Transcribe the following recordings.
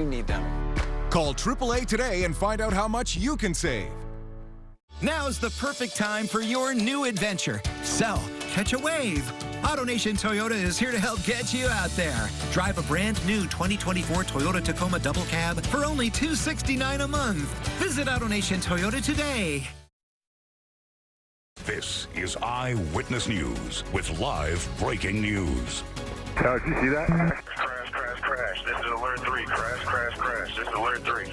You need them. Call AAA today and find out how much you can save. Now's the perfect time for your new adventure. Sell, catch a wave. AutoNation Toyota is here to help get you out there. Drive a brand new 2024 Toyota Tacoma Double Cab for only $269 a month. Visit AutoNation Toyota today. This is Eyewitness News with live breaking news. Did you see that? Crash. This is Alert 3. Crash. This is Alert 3.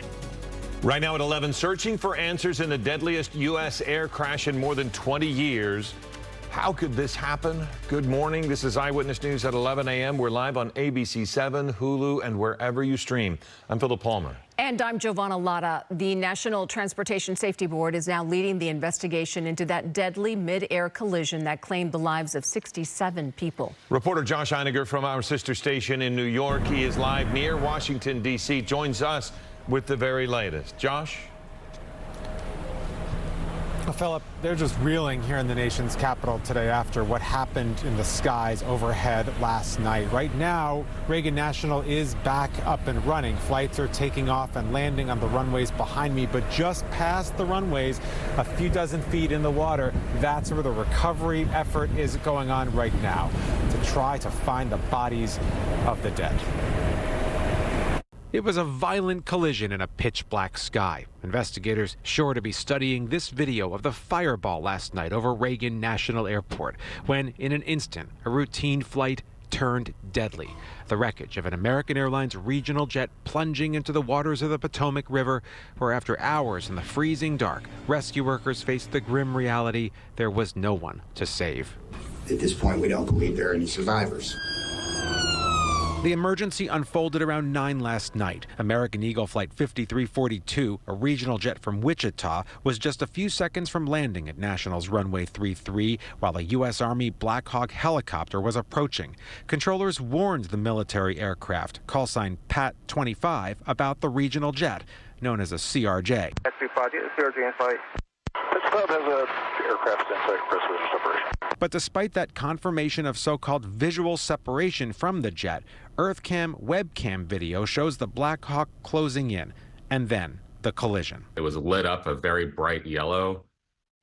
Right now at 11, searching for answers in the deadliest U.S. air crash in more than 20 years. How could this happen? Good morning. This is Eyewitness News at 11 a.m. We're live on ABC 7, Hulu, and wherever you stream. I'm Philip Palmer. And I'm Giovanna Latta. The National Transportation Safety Board is now leading the investigation into that deadly mid-air collision that claimed the lives of 67 people. Reporter Josh Einiger from our sister station in New York. He is live near Washington, D.C., joins us with the very latest. Josh? Well, Philip, they're just reeling here in the nation's capital today after what happened in the skies overhead last night. Right now, Reagan National is back up and running. Flights are taking off and landing on the runways behind me, but just past the runways, a few dozen feet in the water, that's where the recovery effort is going on right now to try to find the bodies of the dead. It was a violent collision in a pitch-black sky. Investigators sure to be studying this video of the fireball last night over Reagan National Airport, when in an instant, a routine flight turned deadly. The wreckage of an American Airlines regional jet plunging into the waters of the Potomac River, where after hours in the freezing dark, rescue workers faced the grim reality there was no one to save. At this point, we don't believe there are any survivors. The emergency unfolded around 9 last night. American Eagle Flight 5342, a regional jet from Wichita, was just a few seconds from landing at National's runway 33 while a U.S. Army Black Hawk helicopter was approaching. Controllers warned the military aircraft, callsign Pat 25, about the regional jet, known as a CRJ. CRJ in flight. This club has an aircraft inside pressure separation. But despite that confirmation of so-called visual separation from the jet, EarthCam webcam video shows the Black Hawk closing in, and then the collision. It was lit up a very bright yellow,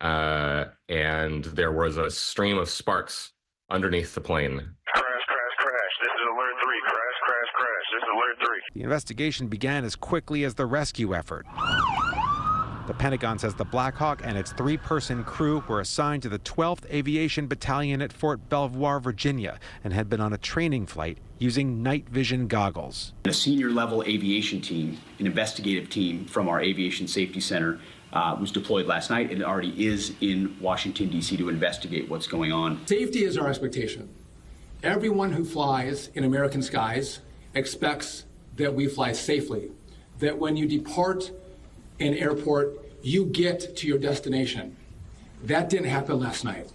and there was a stream of sparks underneath the plane. Crash. This is Alert 3. Crash. This is Alert 3. The investigation began as quickly as the rescue effort. The Pentagon says the Black Hawk and its 3-person crew were assigned to the 12th Aviation Battalion at Fort Belvoir, Virginia, and had been on a training flight using night vision goggles. A senior level aviation team, an investigative team from our Aviation Safety Center, was deployed last night and already is in Washington, D.C. to investigate what's going on. Safety is our expectation. Everyone who flies in American skies expects that we fly safely, that when you depart an airport, you get to your destination. That didn't happen last night.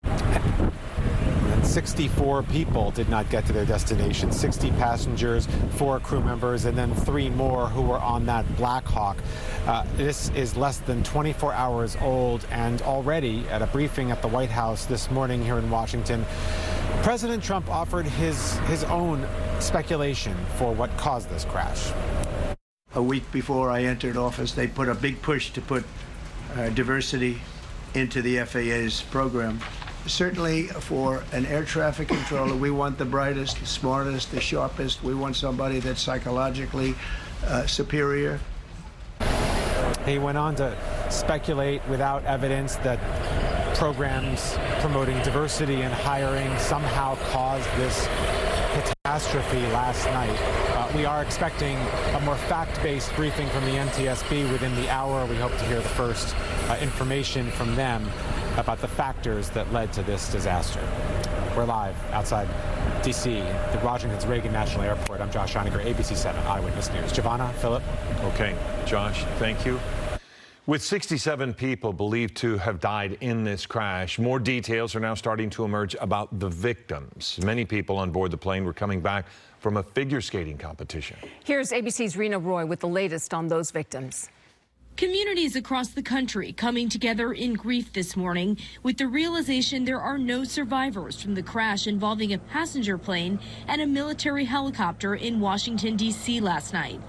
And 64 people did not get to their destination. 60 passengers, 4 crew members, and then 3 more who were on that Black Hawk. This is less than 24 hours old, and already at a briefing at the White House this morning here in Washington, President Trump offered his own speculation for what caused this crash. A week before I entered office, they put a big push to put diversity into the FAA's program. Certainly for an air traffic controller, we want the brightest, the smartest, the sharpest. We want somebody that's psychologically superior. He went on to speculate without evidence that programs promoting diversity and hiring somehow caused this catastrophe last night. We are expecting a more fact-based briefing from the NTSB within the hour. We hope to hear the first information from them about the factors that led to this disaster. We're live outside D.C., the Washington's Reagan National Airport. I'm Josh Einiger, ABC 7 Eyewitness News. Giovanna, Philip. Okay, Josh, thank you. With 67 people believed to have died in this crash, more details are now starting to emerge about the victims. Many people on board the plane were coming back from a figure skating competition. Here's ABC's Rena Roy with the latest on those victims. Communities across the country coming together in grief this morning with the realization there are no survivors from the crash involving a passenger plane and a military helicopter in Washington, D.C. last night.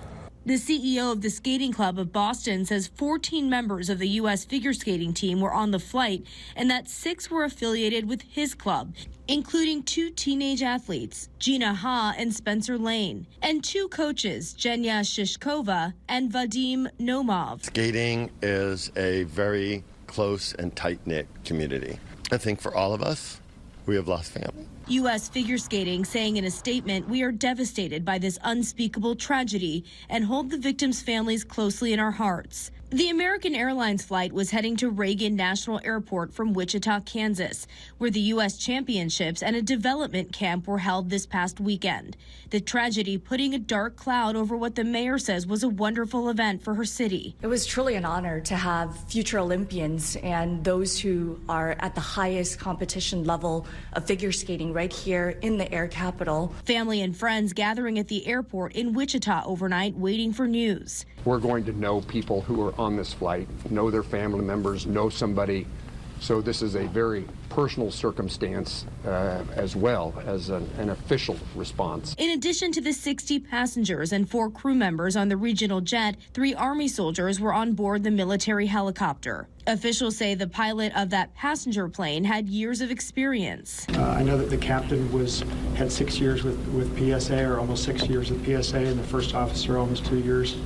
The CEO of the Skating Club of Boston says 14 members of the U.S. figure skating team were on the flight and that 6 were affiliated with his club, including 2 teenage athletes, Gina Ha and Spencer Lane, and 2 coaches, Zhenya Shishkova and Vadim Nomov. Skating is a very close and tight-knit community. I think for all of us, we have lost family. U.S. figure skating saying in a statement, "We are devastated by this unspeakable tragedy and hold the victims' families closely in our hearts." The American Airlines flight was heading to Reagan National Airport from Wichita, Kansas, where the U.S. Championships and a development camp were held this past weekend. The tragedy putting a dark cloud over what the mayor says was a wonderful event for her city. It was truly an honor to have future Olympians and those who are at the highest competition level of figure skating right here in the air capital. Family and friends gathering at the airport in Wichita overnight waiting for news. We're going to know people who are on this flight, know their family members, know somebody. So this is a very personal circumstance as well as an official response. In addition to the 60 passengers and 4 crew members on the regional jet, 3 Army soldiers were on board the military helicopter. Officials say the pilot of that passenger plane had years of experience. I know that the captain had 6 years with PSA, or almost 6 years with PSA, and the first officer almost 2 years.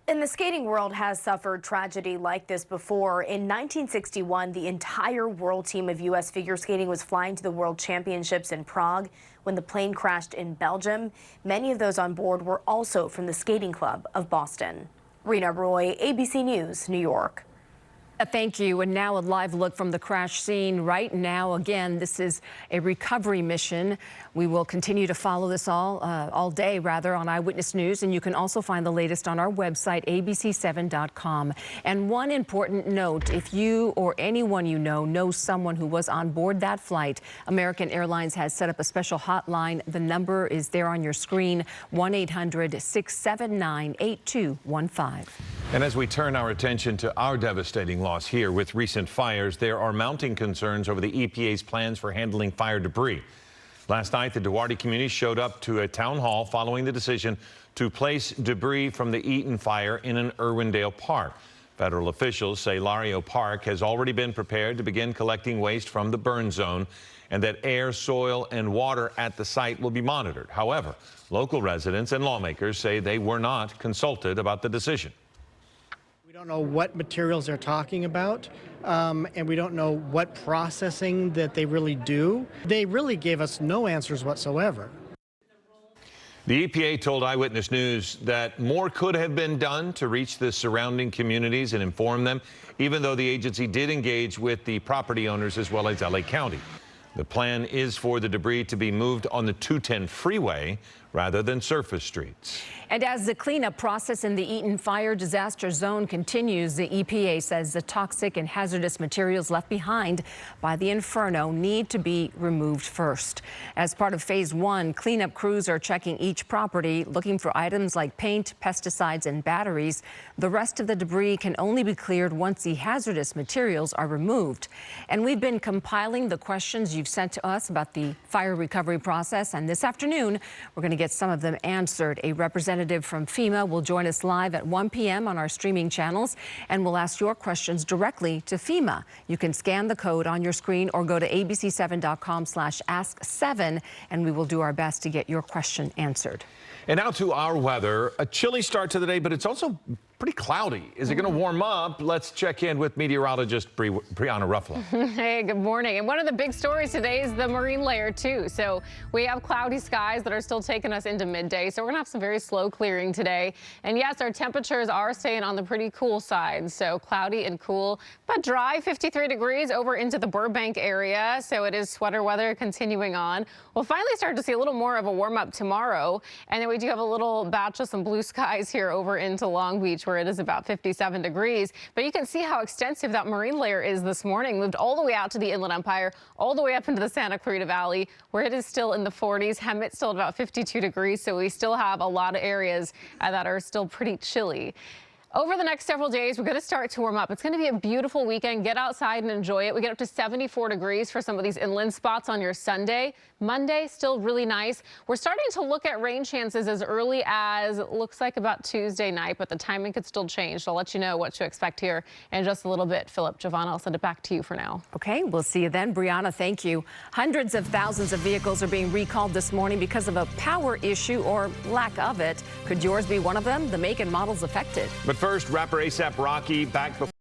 And the skating world has suffered tragedy like this before. In 1961, the entire world team of U.S. figure skating was flying to the World Championships in Prague when the plane crashed in Belgium. Many of those on board were also from the Skating Club of Boston. Rena Roy, ABC News, New York. Thank you. And now a live look from the crash scene right now. Again, this is a recovery mission. We will continue to follow this all day, on Eyewitness News. And you can also find the latest on our website, abc7.com. And one important note, if you or anyone you know knows someone who was on board that flight, American Airlines has set up a special hotline. The number is there on your screen, 1-800-679-8215. And as we turn our attention to our devastating loss here with recent fires, there are mounting concerns over the EPA's plans for handling fire debris. Last night, the Duarte community showed up to a town hall following the decision to place debris from the Eaton fire in an Irwindale park. Federal officials say Lario Park has already been prepared to begin collecting waste from the burn zone and that air, soil, and water at the site will be monitored. However, local residents and lawmakers say they were not consulted about the decision. We don't know what materials they're talking about, and we don't know what processing that they really do. They really gave us no answers whatsoever. The EPA told Eyewitness News that more could have been done to reach the surrounding communities and inform them, even though the agency did engage with the property owners as well as LA County. The plan is for the debris to be moved on the 210 freeway rather than surface streets. And as the cleanup process in the Eaton fire disaster zone continues, the EPA says the toxic and hazardous materials left behind by the inferno need to be removed first. As part of phase 1, cleanup crews are checking each property, looking for items like paint, pesticides, and batteries. The rest of the debris can only be cleared once the hazardous materials are removed. And we've been compiling the questions you've sent to us about the fire recovery process, and this afternoon, we're going to get some of them answered. A representative from FEMA will join us live at 1 p.m. on our streaming channels, and we'll ask your questions directly to FEMA. You can scan the code on your screen or go to abc7.com/ask7, and we will do our best to get your question answered. And now to our weather. A chilly start to the day, but it's also pretty cloudy. Is it going to warm up? Let's check in with meteorologist Brianna Ruffalo. Hey, good morning. And one of the big stories today is the marine layer, too. So we have cloudy skies that are still taking us into midday. So we're going to have some very slow clearing today. And yes, our temperatures are staying on the pretty cool side. So cloudy and cool, but dry, 53 degrees over into the Burbank area. So it is sweater weather continuing on. We'll finally start to see a little more of a warm up tomorrow. And then we do have a little batch of some blue skies here over into Long Beach, where it is about 57 degrees. But you can see how extensive that marine layer is this morning. Moved all the way out to the Inland Empire, all the way up into the Santa Clarita Valley, where it is still in the 40s. Hemet still at about 52 degrees. So we still have a lot of areas that are still pretty chilly. Over the next several days, we're going to start to warm up. It's going to be a beautiful weekend. Get outside and enjoy it. We get up to 74 degrees for some of these inland spots on your Sunday. Monday, still really nice. We're starting to look at rain chances as early as it looks like about Tuesday night, but the timing could still change. So I'll let you know what to expect here in just a little bit. Philip, Giovanna, I'll send it back to you for now. Okay, we'll see you then. Brianna, thank you. Hundreds of thousands of vehicles are being recalled this morning because of a power issue or lack of it. Could yours be one of them? The make and models affected. But first, rapper A$AP Rocky back before